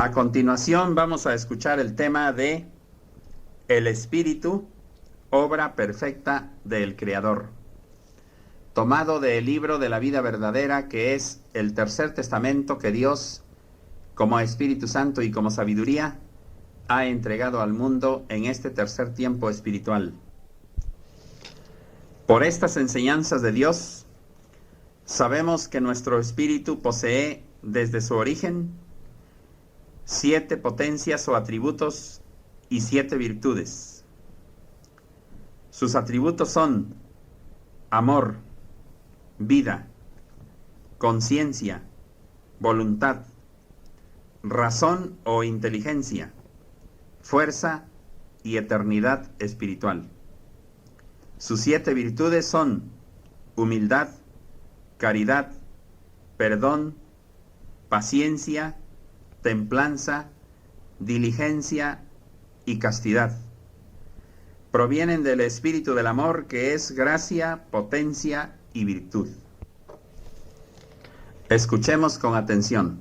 A continuación vamos a escuchar el tema de El Espíritu, obra perfecta del Creador, tomado del libro de la vida verdadera, que es el tercer testamento que Dios, como Espíritu Santo y como sabiduría, ha entregado al mundo en este tercer tiempo espiritual. Por estas enseñanzas de Dios, sabemos que nuestro espíritu posee desde su origen 7 potencias o atributos y 7 virtudes. Sus atributos son amor, vida, conciencia, voluntad, razón o inteligencia, fuerza y eternidad espiritual. Sus 7 virtudes son humildad, caridad, perdón, paciencia, templanza, diligencia y castidad. Provienen del espíritu del amor, que es gracia, potencia y virtud. Escuchemos con atención.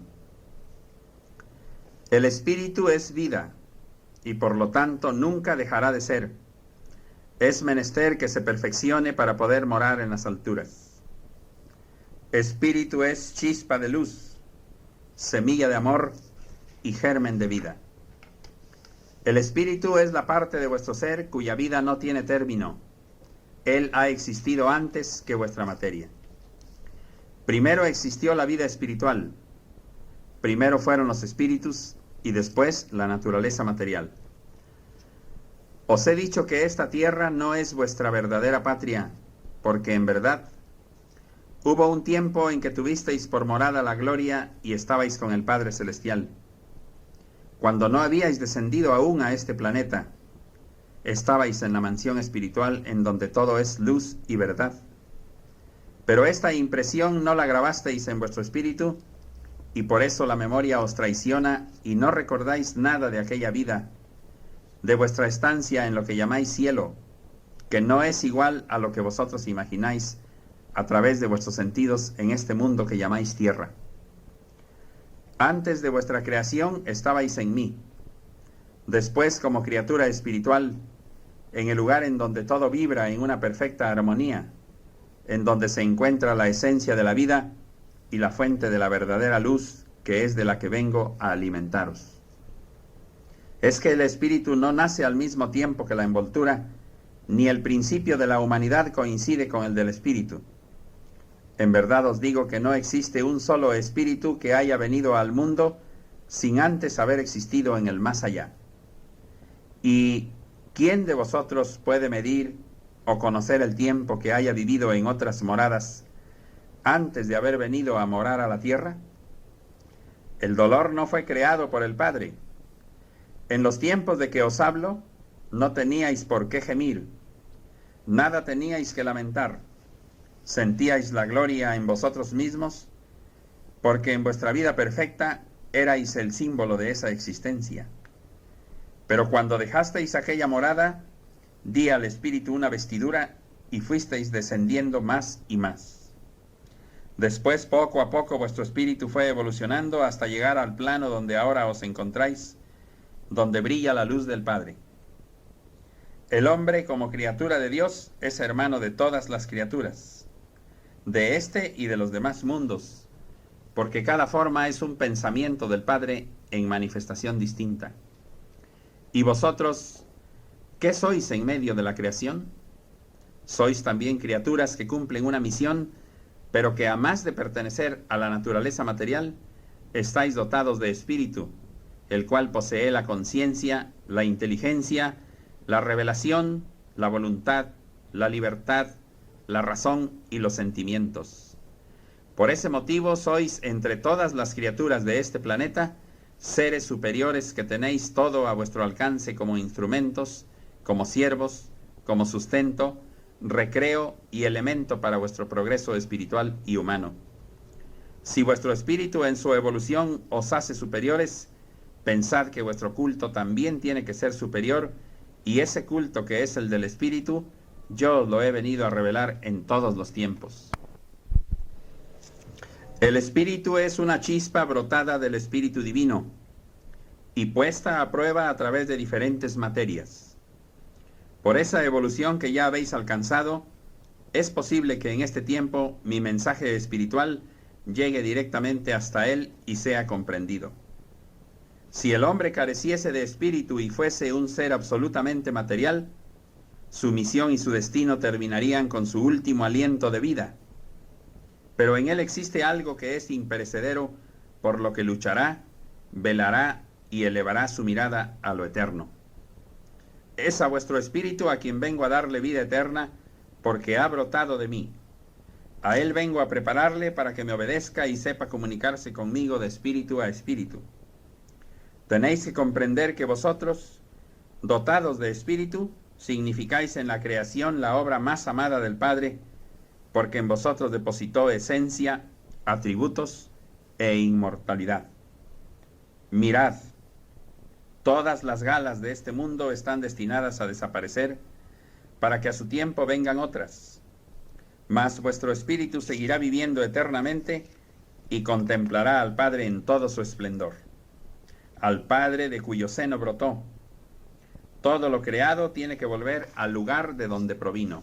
El espíritu es vida y por lo tanto nunca dejará de ser. Es menester que se perfeccione para poder morar en las alturas. Espíritu es chispa de luz, semilla de amor y germen de vida. El espíritu es la parte de vuestro ser cuya vida no tiene término. Él ha existido antes que vuestra materia. Primero existió la vida espiritual. Primero fueron los espíritus y después la naturaleza material. Os he dicho que esta tierra no es vuestra verdadera patria, porque en verdad hubo un tiempo en que tuvisteis por morada la gloria y estabais con el Padre Celestial. Cuando no habíais descendido aún a este planeta, estabais en la mansión espiritual en donde todo es luz y verdad. Pero esta impresión no la grabasteis en vuestro espíritu, y por eso la memoria os traiciona y no recordáis nada de aquella vida, de vuestra estancia en lo que llamáis cielo, que no es igual a lo que vosotros imagináis a través de vuestros sentidos en este mundo que llamáis tierra. Antes de vuestra creación estabais en mí. Después, como criatura espiritual, en el lugar en donde todo vibra en una perfecta armonía, en donde se encuentra la esencia de la vida y la fuente de la verdadera luz, que es de la que vengo a alimentaros. Es que el espíritu no nace al mismo tiempo que la envoltura, ni el principio de la humanidad coincide con el del espíritu. En verdad os digo que no existe un solo espíritu que haya venido al mundo sin antes haber existido en el más allá. ¿Y quién de vosotros puede medir o conocer el tiempo que haya vivido en otras moradas antes de haber venido a morar a la tierra? El dolor no fue creado por el Padre. En los tiempos de que os hablo, no teníais por qué gemir, nada teníais que lamentar. Sentíais la gloria en vosotros mismos, porque en vuestra vida perfecta erais el símbolo de esa existencia. Pero cuando dejasteis aquella morada, di al Espíritu una vestidura y fuisteis descendiendo más y más. Después, poco a poco, vuestro espíritu fue evolucionando hasta llegar al plano donde ahora os encontráis, donde brilla la luz del Padre. El hombre, como criatura de Dios, es hermano de todas las criaturas, de este y de los demás mundos, porque cada forma es un pensamiento del Padre en manifestación distinta. ¿Y vosotros qué sois en medio de la creación? Sois también criaturas que cumplen una misión, pero que a más de pertenecer a la naturaleza material, estáis dotados de espíritu, el cual posee la conciencia, la inteligencia, la revelación, la voluntad, la libertad, la razón y los sentimientos. Por ese motivo sois entre todas las criaturas de este planeta seres superiores que tenéis todo a vuestro alcance como instrumentos, como siervos, como sustento, recreo y elemento para vuestro progreso espiritual y humano. Si vuestro espíritu en su evolución os hace superiores, pensad que vuestro culto también tiene que ser superior, y ese culto que es el del espíritu, yo os lo he venido a revelar en todos los tiempos. El espíritu es una chispa brotada del espíritu divino, y puesta a prueba a través de diferentes materias. Por esa evolución que ya habéis alcanzado, es posible que en este tiempo mi mensaje espiritual llegue directamente hasta él y sea comprendido. Si el hombre careciese de espíritu y fuese un ser absolutamente material, su misión y su destino terminarían con su último aliento de vida. Pero en él existe algo que es imperecedero, por lo que luchará, velará y elevará su mirada a lo eterno. Es a vuestro espíritu a quien vengo a darle vida eterna, porque ha brotado de mí. A él vengo a prepararle para que me obedezca y sepa comunicarse conmigo de espíritu a espíritu. Tenéis que comprender que vosotros, dotados de espíritu, significáis en la creación la obra más amada del Padre, porque en vosotros depositó esencia, atributos e inmortalidad. Mirad, todas las galas de este mundo están destinadas a desaparecer, para que a su tiempo vengan otras. Mas vuestro espíritu seguirá viviendo eternamente y contemplará al Padre en todo su esplendor, al Padre de cuyo seno brotó. Todo lo creado tiene que volver al lugar de donde provino.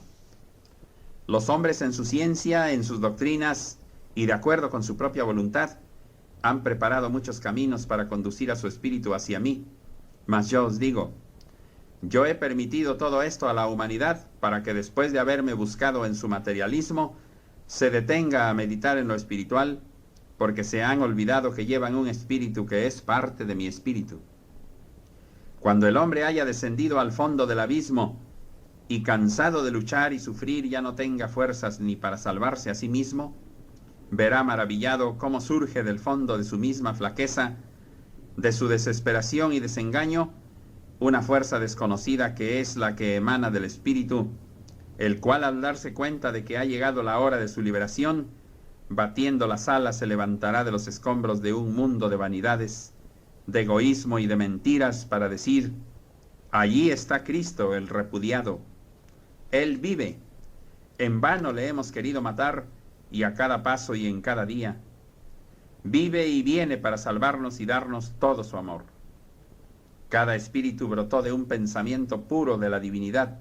Los hombres en su ciencia, en sus doctrinas y de acuerdo con su propia voluntad, han preparado muchos caminos para conducir a su espíritu hacia mí. Mas yo os digo, yo he permitido todo esto a la humanidad para que después de haberme buscado en su materialismo, se detenga a meditar en lo espiritual, porque se han olvidado que llevan un espíritu que es parte de mi espíritu. Cuando el hombre haya descendido al fondo del abismo y cansado de luchar y sufrir ya no tenga fuerzas ni para salvarse a sí mismo, verá maravillado cómo surge del fondo de su misma flaqueza, de su desesperación y desengaño, una fuerza desconocida que es la que emana del espíritu, el cual al darse cuenta de que ha llegado la hora de su liberación, batiendo las alas se levantará de los escombros de un mundo de vanidades, de egoísmo y de mentiras para decir: allí está Cristo el repudiado. Él vive. En vano le hemos querido matar, y a cada paso y en cada día. Vive y viene para salvarnos y darnos todo su amor. Cada espíritu brotó de un pensamiento puro de la divinidad.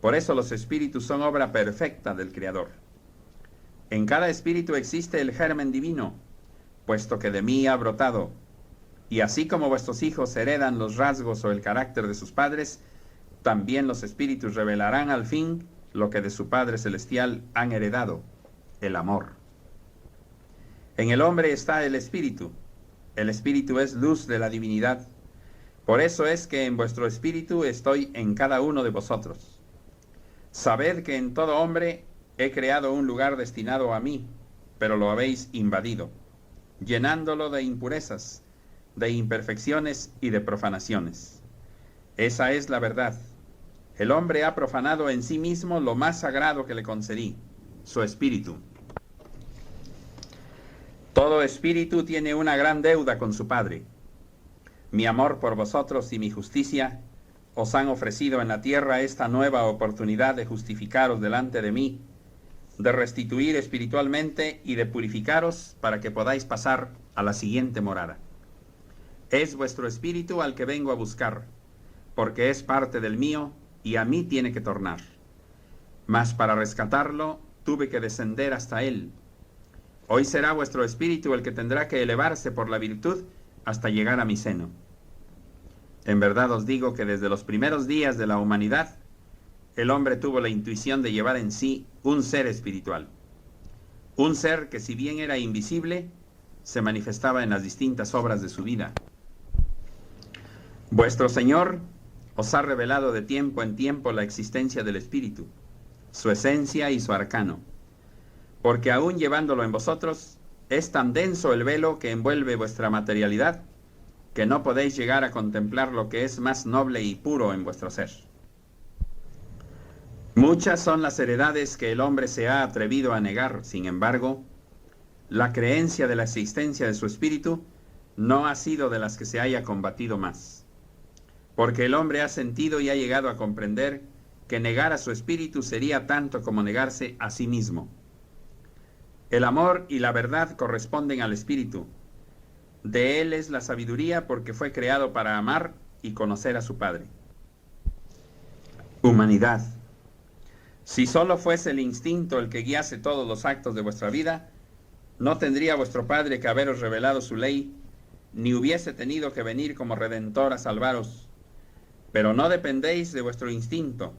Por eso los espíritus son obra perfecta del Creador. En cada espíritu existe el germen divino, puesto que de mí ha brotado. Y así como vuestros hijos heredan los rasgos o el carácter de sus padres, también los espíritus revelarán al fin lo que de su Padre Celestial han heredado, el amor. En el hombre está el espíritu es luz de la divinidad. Por eso es que en vuestro espíritu estoy en cada uno de vosotros. Sabed que en todo hombre he creado un lugar destinado a mí, pero lo habéis invadido, llenándolo de impurezas, de imperfecciones y de profanaciones. Esa es la verdad. El hombre ha profanado en sí mismo lo más sagrado que le concedí, su espíritu. Todo espíritu tiene una gran deuda con su Padre. Mi amor por vosotros y mi justicia os han ofrecido en la tierra esta nueva oportunidad de justificaros delante de mí, de restituir espiritualmente y de purificaros para que podáis pasar a la siguiente morada. Es vuestro espíritu al que vengo a buscar, porque es parte del mío y a mí tiene que tornar. Mas para rescatarlo tuve que descender hasta él. Hoy será vuestro espíritu el que tendrá que elevarse por la virtud hasta llegar a mi seno. En verdad os digo que desde los primeros días de la humanidad, el hombre tuvo la intuición de llevar en sí un ser espiritual. Un ser que, si bien era invisible, se manifestaba en las distintas obras de su vida. Vuestro Señor os ha revelado de tiempo en tiempo la existencia del espíritu, su esencia y su arcano, porque aún llevándolo en vosotros, es tan denso el velo que envuelve vuestra materialidad, que no podéis llegar a contemplar lo que es más noble y puro en vuestro ser. Muchas son las heredades que el hombre se ha atrevido a negar. Sin embargo, la creencia de la existencia de su espíritu no ha sido de las que se haya combatido más, porque el hombre ha sentido y ha llegado a comprender que negar a su espíritu sería tanto como negarse a sí mismo. El amor y la verdad corresponden al espíritu, De él es la sabiduría, porque fue creado para amar y conocer a su Padre. Humanidad. Si solo fuese el instinto el que guiase todos los actos de vuestra vida, no tendría vuestro Padre que haberos revelado su ley, ni hubiese tenido que venir como Redentor a salvaros. Pero no dependéis de vuestro instinto.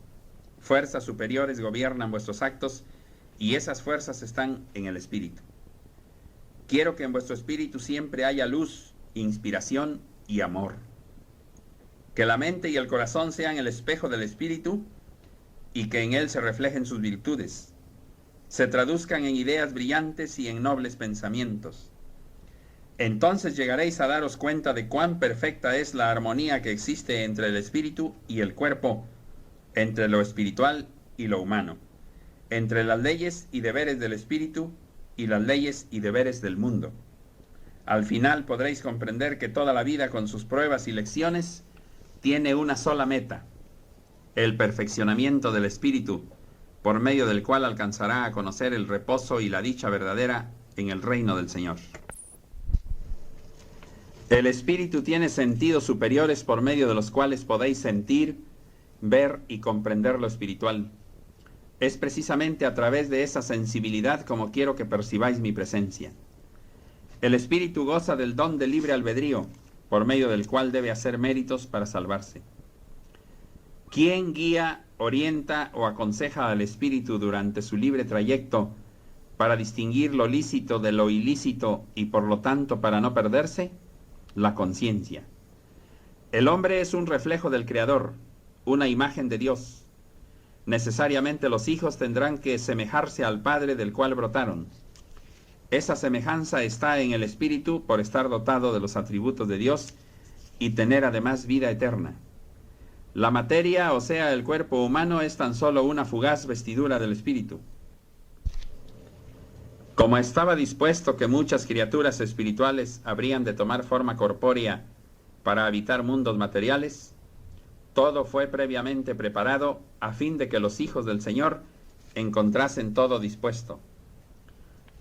Fuerzas superiores gobiernan vuestros actos, y esas fuerzas están en el Espíritu. Quiero que en vuestro espíritu siempre haya luz, inspiración y amor. Que la mente y el corazón sean el espejo del Espíritu y que en él se reflejen sus virtudes, se traduzcan en ideas brillantes y en nobles pensamientos. Entonces llegaréis a daros cuenta de cuán perfecta es la armonía que existe entre el espíritu y el cuerpo, entre lo espiritual y lo humano, entre las leyes y deberes del espíritu y las leyes y deberes del mundo. Al final podréis comprender que toda la vida, con sus pruebas y lecciones, tiene una sola meta: el perfeccionamiento del espíritu, por medio del cual alcanzará a conocer el reposo y la dicha verdadera en el reino del Señor. El espíritu tiene sentidos superiores por medio de los cuales podéis sentir, ver y comprender lo espiritual. Es precisamente a través de esa sensibilidad como quiero que percibáis mi presencia. El espíritu goza del don de libre albedrío, por medio del cual debe hacer méritos para salvarse. ¿Quién guía, orienta o aconseja al espíritu durante su libre trayecto para distinguir lo lícito de lo ilícito y por lo tanto para no perderse? La conciencia. El hombre es un reflejo del Creador, una imagen de Dios. Necesariamente los hijos tendrán que semejarse al Padre del cual brotaron. Esa semejanza está en el espíritu por estar dotado de los atributos de Dios y tener además vida eterna. La materia, o sea, el cuerpo humano, es tan solo una fugaz vestidura del espíritu. Como estaba dispuesto que muchas criaturas espirituales habrían de tomar forma corpórea para habitar mundos materiales, todo fue previamente preparado a fin de que los hijos del Señor encontrasen todo dispuesto.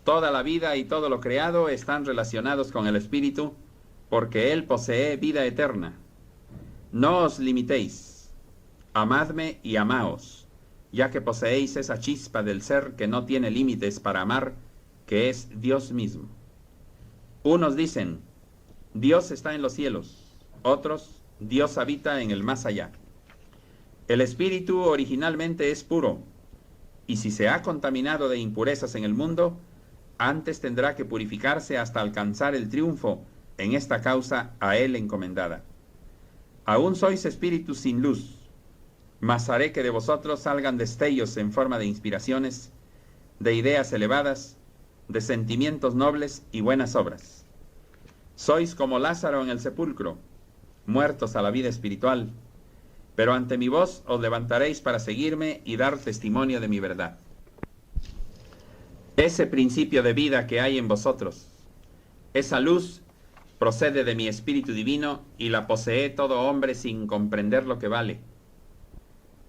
Toda la vida y todo lo creado están relacionados con el Espíritu, porque Él posee vida eterna. No os limitéis, amadme y amaos, ya que poseéis esa chispa del ser que no tiene límites para amar, que es Dios mismo. Unos dicen, Dios está en los cielos; otros, Dios habita en el más allá. El espíritu originalmente es puro, y si se ha contaminado de impurezas en el mundo, antes tendrá que purificarse hasta alcanzar el triunfo en esta causa a él encomendada. Aún sois espíritus sin luz, mas haré que de vosotros salgan destellos en forma de inspiraciones, de ideas elevadas, de sentimientos nobles y buenas obras. Sois como Lázaro en el sepulcro, muertos a la vida espiritual, pero ante mi voz os levantaréis para seguirme y dar testimonio de mi verdad. Ese principio de vida que hay en vosotros, esa luz, procede de mi espíritu divino y la posee todo hombre sin comprender lo que vale.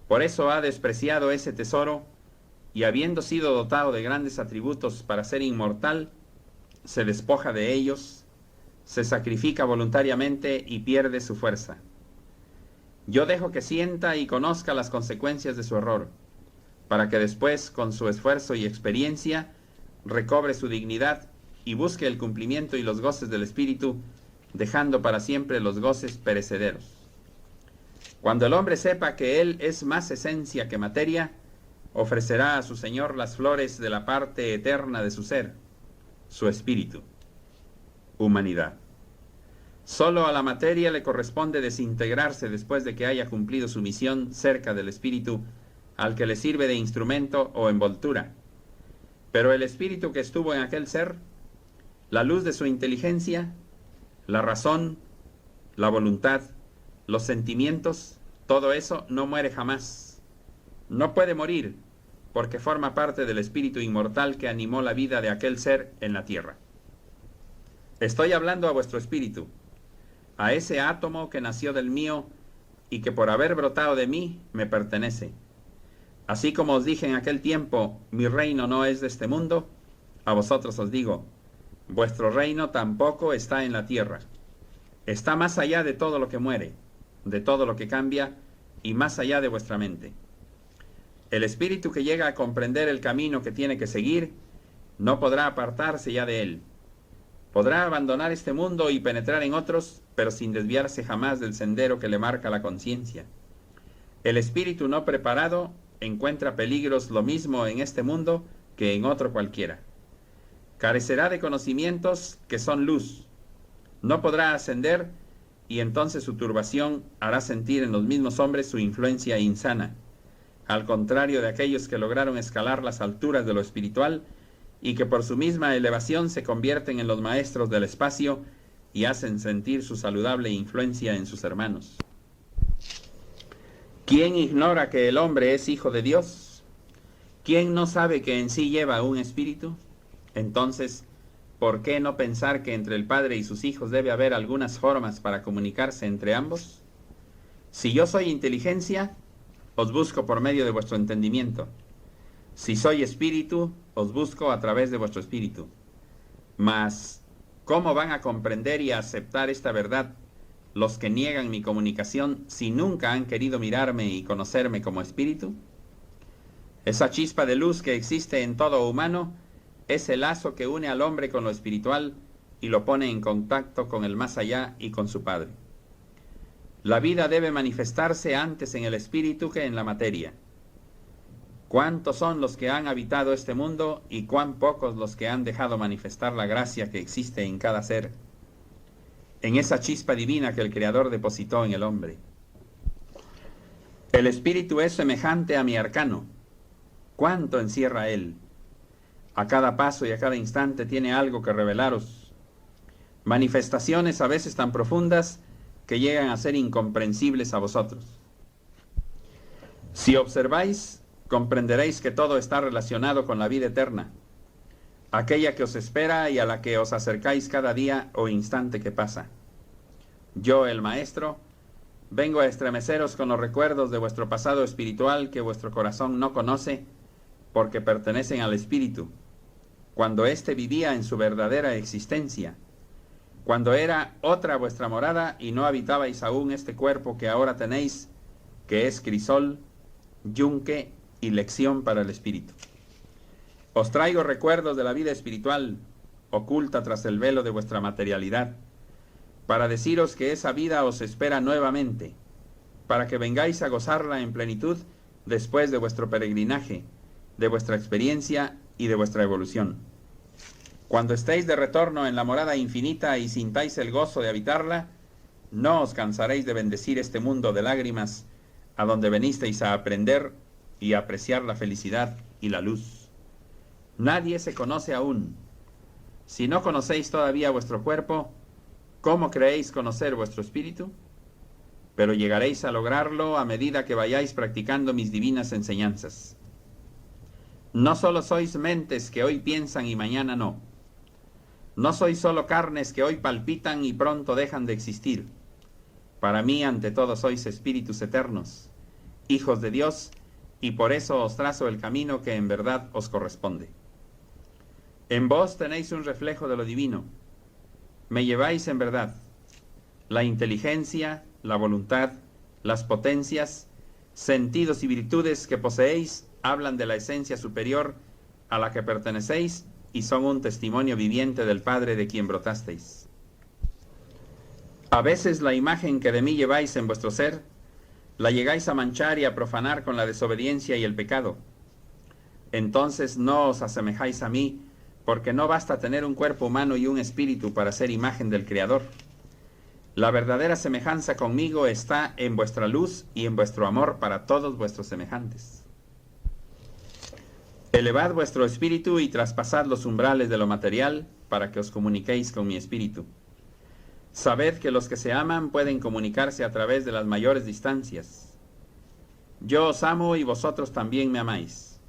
Por eso ha despreciado ese tesoro y, habiendo sido dotado de grandes atributos para ser inmortal, se despoja de ellos, se sacrifica voluntariamente y pierde su fuerza. Yo dejo que sienta y conozca las consecuencias de su error, para que después, con su esfuerzo y experiencia, recobre su dignidad y busque el cumplimiento y los goces del Espíritu, dejando para siempre los goces perecederos. Cuando el hombre sepa que él es más esencia que materia, ofrecerá a su Señor las flores de la parte eterna de su ser, su espíritu. Humanidad. Solo a la materia le corresponde desintegrarse después de que haya cumplido su misión cerca del espíritu, al que le sirve de instrumento o envoltura. Pero el espíritu que estuvo en aquel ser, la luz de su inteligencia, la razón, la voluntad, los sentimientos, todo eso no muere jamás. No puede morir, porque forma parte del espíritu inmortal que animó la vida de aquel ser en la tierra. Estoy hablando a vuestro espíritu, a ese átomo que nació del mío y que por haber brotado de mí me pertenece. Así como os dije en aquel tiempo, mi reino no es de este mundo, a vosotros os digo, Vuestro reino tampoco está en la tierra. Está más allá de todo lo que muere, de todo lo que cambia, y más allá de vuestra mente. El espíritu que llega a comprender el camino que tiene que seguir, no podrá apartarse ya de él. Podrá abandonar este mundo y penetrar en otros, pero sin desviarse jamás del sendero que le marca la conciencia. El espíritu no preparado encuentra peligros lo mismo en este mundo que en otro cualquiera. Carecerá de conocimientos que son luz. No podrá ascender y entonces su turbación hará sentir en los mismos hombres su influencia insana, al contrario de aquellos que lograron escalar las alturas de lo espiritual y que por su misma elevación se convierten en los maestros del espacio y hacen sentir su saludable influencia en sus hermanos. ¿Quién ignora que el hombre es hijo de Dios? ¿Quién no sabe que en sí lleva un espíritu? Entonces, ¿por qué no pensar que entre el Padre y sus hijos debe haber algunas formas para comunicarse entre ambos? Si yo soy inteligencia, os busco por medio de vuestro entendimiento. Si soy espíritu, os busco a través de vuestro espíritu. Mas, ¿cómo van a comprender y a aceptar esta verdad los que niegan mi comunicación si nunca han querido mirarme y conocerme como espíritu? Esa chispa de luz que existe en todo humano es el lazo que une al hombre con lo espiritual y lo pone en contacto con el más allá y con su Padre. La vida debe manifestarse antes en el espíritu que en la materia. ¿Cuántos son los que han habitado este mundo y cuán pocos los que han dejado manifestar la gracia que existe en cada ser, en esa chispa divina que el Creador depositó en el hombre? El espíritu es semejante a mi arcano. ¿Cuánto encierra él? A cada paso y a cada instante tiene algo que revelaros. Manifestaciones a veces tan profundas que llegan a ser incomprensibles a vosotros. Si observáis, comprenderéis que todo está relacionado con la vida eterna, aquella que os espera y a la que os acercáis cada día o instante que pasa. Yo, el Maestro, vengo a estremeceros con los recuerdos de vuestro pasado espiritual que vuestro corazón no conoce, porque pertenecen al espíritu, cuando éste vivía en su verdadera existencia, cuando era otra vuestra morada y no habitabais aún este cuerpo que ahora tenéis, que es crisol, yunque y lección para el espíritu. Os traigo recuerdos de la vida espiritual, oculta tras el velo de vuestra materialidad, para deciros que esa vida os espera nuevamente, para que vengáis a gozarla en plenitud después de vuestro peregrinaje, de vuestra experiencia y de vuestra evolución. Cuando estéis de retorno en la morada infinita y sintáis el gozo de habitarla, no os cansaréis de bendecir este mundo de lágrimas, a donde venisteis a aprender y a apreciar la felicidad y la luz. Nadie se conoce aún. Si no conocéis todavía vuestro cuerpo, ¿cómo creéis conocer vuestro espíritu? Pero llegaréis a lograrlo a medida que vayáis practicando mis divinas enseñanzas. No solo sois mentes que hoy piensan y mañana no. No sois solo carnes que hoy palpitan y pronto dejan de existir. Para mí, ante todo, sois espíritus eternos, hijos de Dios, y por eso os trazo el camino que en verdad os corresponde. En vos tenéis un reflejo de lo divino. Me lleváis en verdad. La inteligencia, la voluntad, las potencias, sentidos y virtudes que poseéis hablan de la esencia superior a la que pertenecéis y son un testimonio viviente del Padre de quien brotasteis. A veces la imagen que de mí lleváis en vuestro ser, la llegáis a manchar y a profanar con la desobediencia y el pecado. Entonces no os asemejáis a mí, porque no basta tener un cuerpo humano y un espíritu para ser imagen del Creador. La verdadera semejanza conmigo está en vuestra luz y en vuestro amor para todos vuestros semejantes. Elevad vuestro espíritu y traspasad los umbrales de lo material para que os comuniquéis con mi espíritu. Sabed que los que se aman pueden comunicarse a través de las mayores distancias. Yo os amo y vosotros también me amáis.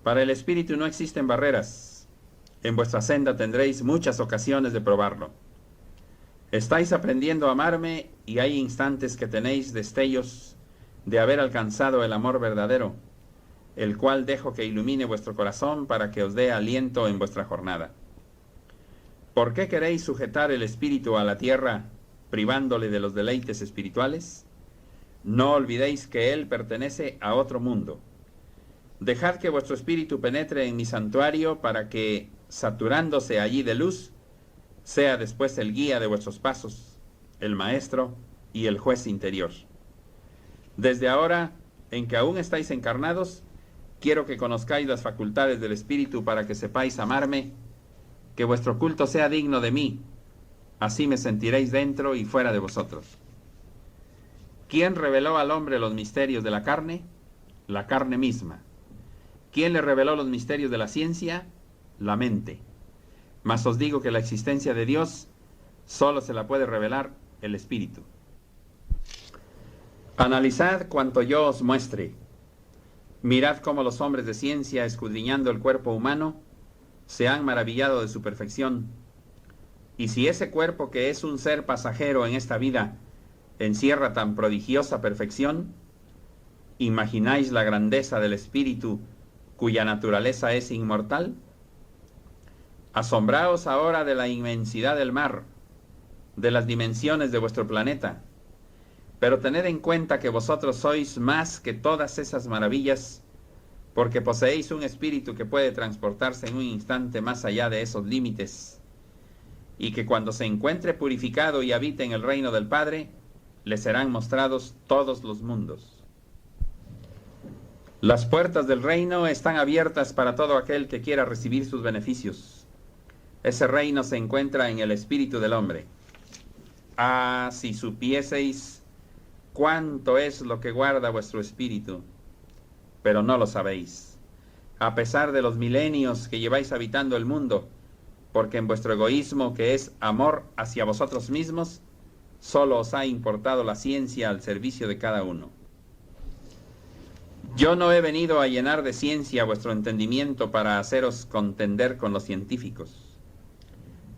Para el espíritu no existen barreras. En vuestra senda tendréis muchas ocasiones de probarlo. Estáis aprendiendo a amarme y hay instantes que tenéis destellos de haber alcanzado el amor verdadero, el cual dejo que ilumine vuestro corazón para que os dé aliento en vuestra jornada. ¿Por qué queréis sujetar el espíritu a la tierra, privándole de los deleites espirituales? No olvidéis que él pertenece a otro mundo. Dejad que vuestro espíritu penetre en mi santuario para que, saturándose allí de luz, sea después el guía de vuestros pasos, el maestro y el juez interior. Desde ahora, en que aún estáis encarnados, quiero que conozcáis las facultades del espíritu para que sepáis amarme, que vuestro culto sea digno de mí, así me sentiréis dentro y fuera de vosotros. ¿Quién reveló al hombre los misterios de la carne? La carne misma. ¿Quién le reveló los misterios de la ciencia? La mente. Mas os digo que la existencia de Dios solo se la puede revelar el Espíritu. Analizad cuanto yo os muestre. Mirad cómo los hombres de ciencia, escudriñando el cuerpo humano, se han maravillado de su perfección. Y si ese cuerpo, que es un ser pasajero en esta vida, encierra tan prodigiosa perfección, ¿imagináis la grandeza del espíritu cuya naturaleza es inmortal? Asombraos ahora de la inmensidad del mar, de las dimensiones de vuestro planeta, pero tened en cuenta que vosotros sois más que todas esas maravillas, porque poseéis un espíritu que puede transportarse en un instante más allá de esos límites, y que cuando se encuentre purificado y habite en el reino del Padre, le serán mostrados todos los mundos. Las puertas del reino están abiertas para todo aquel que quiera recibir sus beneficios. Ese reino se encuentra en el espíritu del hombre. Ah, si supieseis cuánto es lo que guarda vuestro espíritu, pero no lo sabéis, a pesar de los milenios que lleváis habitando el mundo, porque en vuestro egoísmo, que es amor hacia vosotros mismos, solo os ha importado la ciencia al servicio de cada uno. Yo no he venido a llenar de ciencia vuestro entendimiento para haceros contender con los científicos.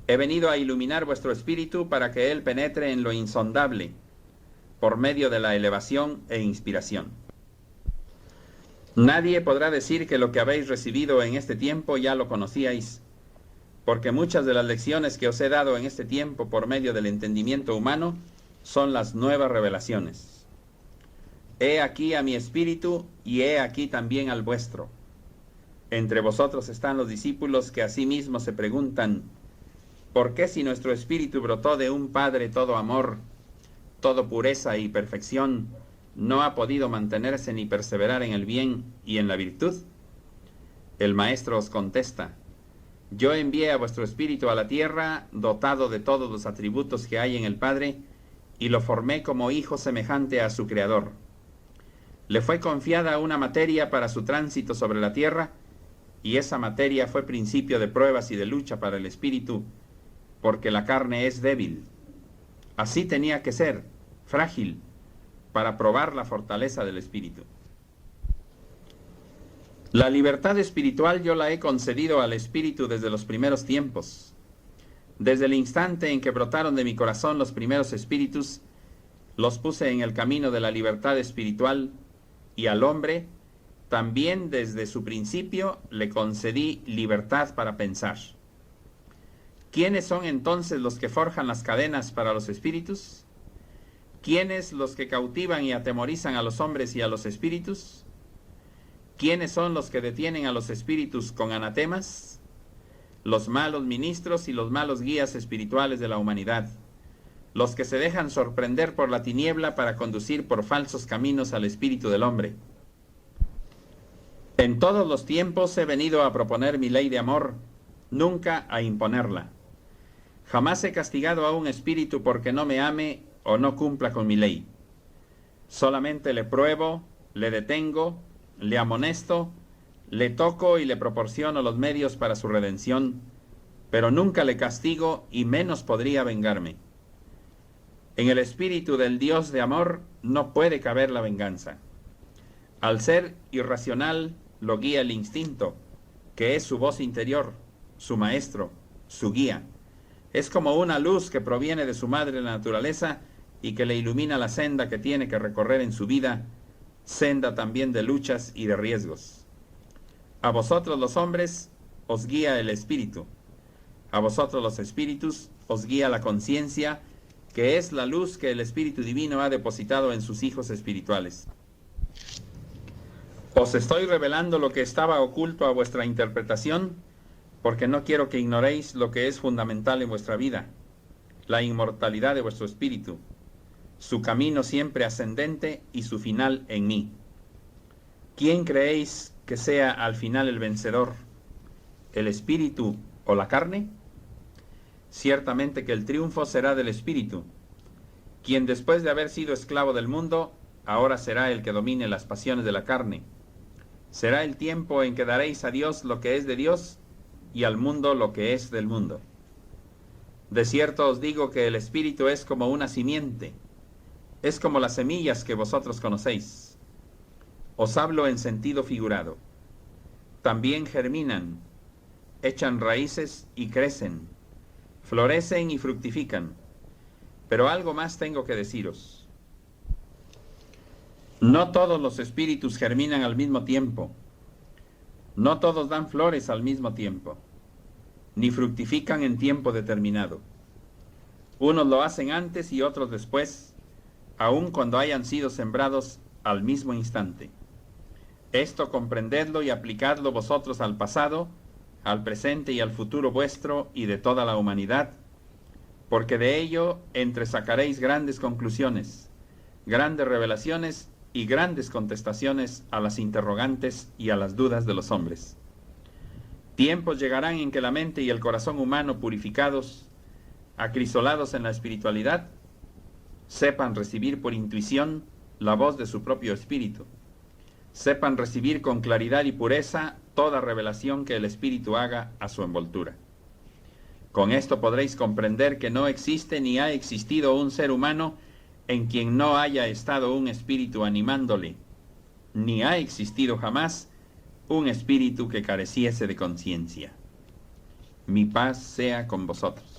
He venido a iluminar vuestro espíritu para que él penetre en lo insondable, por medio de la elevación e inspiración. Nadie podrá decir que lo que habéis recibido en este tiempo ya lo conocíais, porque muchas de las lecciones que os he dado en este tiempo por medio del entendimiento humano son las nuevas revelaciones. He aquí a mi espíritu y he aquí también al vuestro. Entre vosotros están los discípulos que asimismo se preguntan, ¿por qué si nuestro espíritu brotó de un Padre todo amor, todo pureza y perfección, no ha podido mantenerse ni perseverar en el bien y en la virtud? El Maestro os contesta, yo envié a vuestro espíritu a la tierra, dotado de todos los atributos que hay en el Padre, y lo formé como hijo semejante a su Creador. Le fue confiada una materia para su tránsito sobre la tierra, y esa materia fue principio de pruebas y de lucha para el espíritu, porque la carne es débil. Así tenía que ser, frágil, para probar la fortaleza del espíritu. La libertad espiritual yo la he concedido al espíritu desde los primeros tiempos. Desde el instante en que brotaron de mi corazón los primeros espíritus, los puse en el camino de la libertad espiritual, y al hombre, también desde su principio, le concedí libertad para pensar. ¿Quiénes son entonces los que forjan las cadenas para los espíritus? ¿Quiénes los que cautivan y atemorizan a los hombres y a los espíritus? ¿Quiénes son los que detienen a los espíritus con anatemas? Los malos ministros y los malos guías espirituales de la humanidad, los que se dejan sorprender por la tiniebla para conducir por falsos caminos al espíritu del hombre. En todos los tiempos he venido a proponer mi ley de amor, nunca a imponerla. Jamás he castigado a un espíritu porque no me ame o no cumpla con mi ley. Solamente le pruebo, le detengo, le amonesto, le toco y le proporciono los medios para su redención, pero nunca le castigo y menos podría vengarme. En el espíritu del Dios de amor no puede caber la venganza. Al ser irracional lo guía el instinto, que es su voz interior, su maestro, su guía. Es como una luz que proviene de su madre la naturaleza y que le ilumina la senda que tiene que recorrer en su vida, senda también de luchas y de riesgos. A vosotros los hombres os guía el espíritu. A vosotros los espíritus os guía la conciencia, que es la luz que el Espíritu Divino ha depositado en sus hijos espirituales. Os estoy revelando lo que estaba oculto a vuestra interpretación, porque no quiero que ignoréis lo que es fundamental en vuestra vida, la inmortalidad de vuestro espíritu, su camino siempre ascendente y su final en mí. ¿Quién creéis que sea al final el vencedor? ¿El espíritu o la carne? Ciertamente que el triunfo será del espíritu, quien después de haber sido esclavo del mundo, ahora será el que domine las pasiones de la carne. Será el tiempo en que daréis a Dios lo que es de Dios y al mundo lo que es del mundo. De cierto os digo que el espíritu es como una simiente, es como las semillas que vosotros conocéis. Os hablo en sentido figurado. También germinan, echan raíces y crecen, florecen y fructifican. Pero algo más tengo que deciros. No todos los espíritus germinan al mismo tiempo. No todos dan flores al mismo tiempo, ni fructifican en tiempo determinado. Unos lo hacen antes y otros después, aun cuando hayan sido sembrados al mismo instante. Esto comprendedlo y aplicadlo vosotros al pasado, al presente y al futuro vuestro y de toda la humanidad, porque de ello entresacaréis grandes conclusiones, grandes revelaciones y grandes contestaciones a las interrogantes y a las dudas de los hombres. Tiempos llegarán en que la mente y el corazón humano purificados, acrisolados en la espiritualidad, sepan recibir por intuición la voz de su propio espíritu, sepan recibir con claridad y pureza toda revelación que el espíritu haga a su envoltura. Con esto podréis comprender que no existe ni ha existido un ser humano en quien no haya estado un espíritu animándole, ni ha existido jamás un espíritu que careciese de conciencia. Mi paz sea con vosotros.